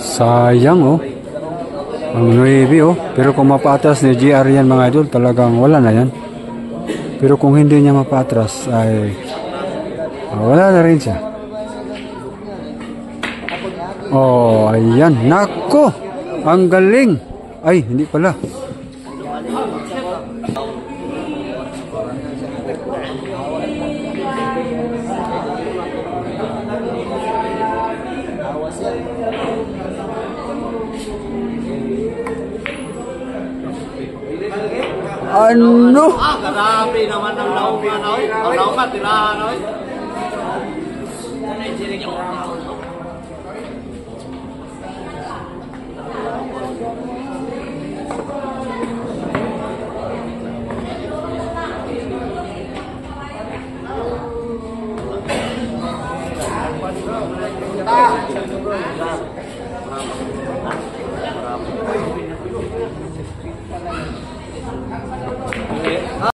Sayang oh. Ang 9 oh. Pero kung mapatras ni GR yan mga idol, talagang wala na yan. Pero kung hindi niya mapatras ay wala na rin siya. Oh, ayan. Nako! Ang galing! Ay, hindi pala. Ano? Grabe naman ang lauman, oy. Ang lauman, tirahan, oy.